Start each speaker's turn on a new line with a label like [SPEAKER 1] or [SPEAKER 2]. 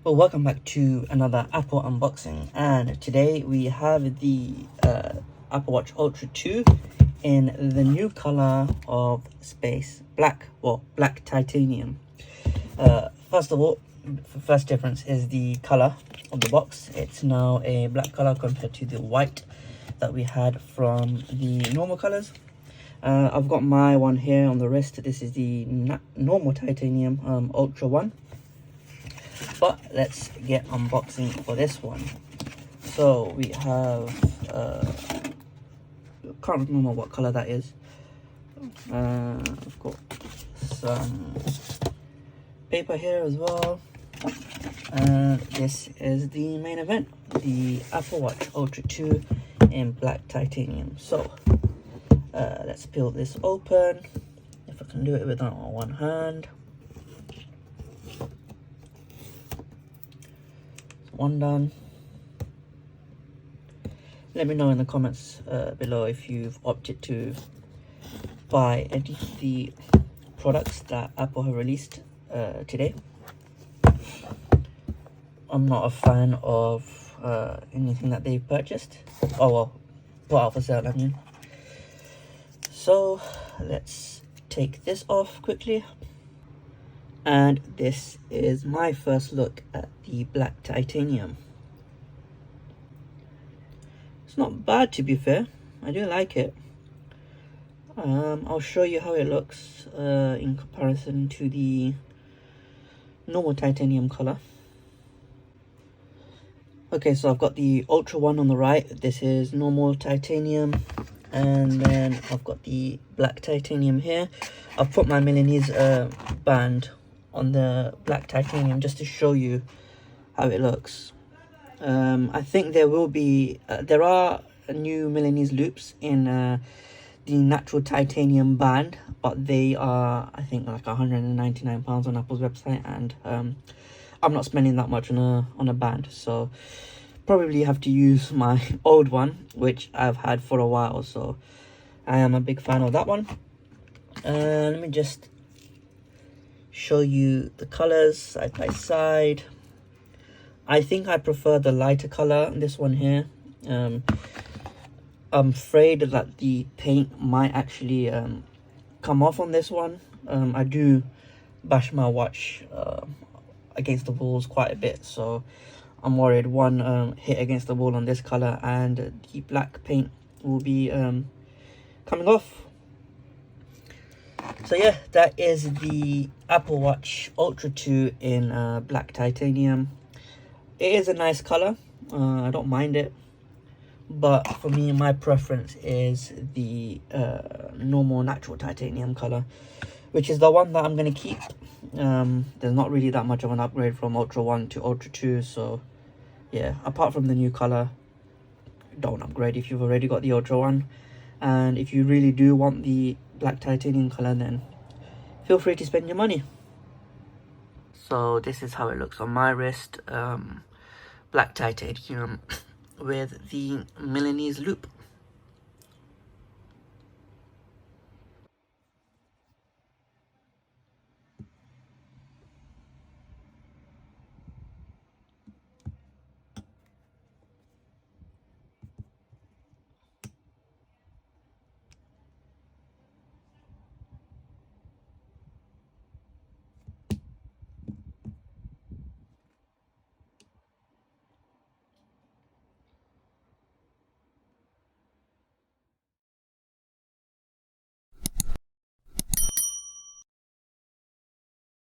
[SPEAKER 1] Well, welcome back to another Apple unboxing, and today we have the Apple Watch Ultra 2 in the new color of space black, well, black titanium. First of all, first difference is the color of the box. It's now a black color compared to the white that we had from the normal colors. I've got my one here on the wrist. This is the normal titanium Ultra 1. But let's get unboxing for this one. So we have can't remember what color that is. I've got some paper here as well, and this is the main event, the Apple Watch Ultra 2 in black titanium. So let's peel this open, if I can do it with one hand. One done. Let me know in the comments below if you've opted to buy any of the products that Apple have released today. I'm not a fan of anything that they've purchased. Oh well, put out for sale, I mean. So let's take this off quickly. And this is my first look at the black titanium. It's not bad, to be fair. I do like it. I'll show you how it looks in comparison to the normal titanium color. Okay, so I've got the Ultra 1 on the right. This is normal titanium. And then I've got the black titanium here. I've put my Milanese band on the black titanium just to show you how it looks. I think there will be there are new Milanese loops in the natural titanium band, but they are, I think, like £199 on Apple's website, and I'm not spending that much on a band, so probably have to use my old one, which I've had for a while. So I am a big fan of that one. Let me just show you the colors side by side. I think I prefer the lighter color, this one here. I'm afraid that the paint might actually come off on this one. I do bash my watch against the walls quite a bit, so I'm worried one hit against the wall on this color and the black paint will be coming off. So yeah, that is the Apple Watch Ultra 2 in black titanium. It is a nice color. I don't mind it, but for me, my preference is the normal natural titanium color, which is the one that I'm going to keep. There's not really that much of an upgrade from Ultra 1 to Ultra 2, so yeah, apart from the new color, don't upgrade if you've already got the Ultra 1. And if you really do want the black titanium color, then feel free to spend your money. So this is how it looks on my wrist. Black titanium with the Milanese loop.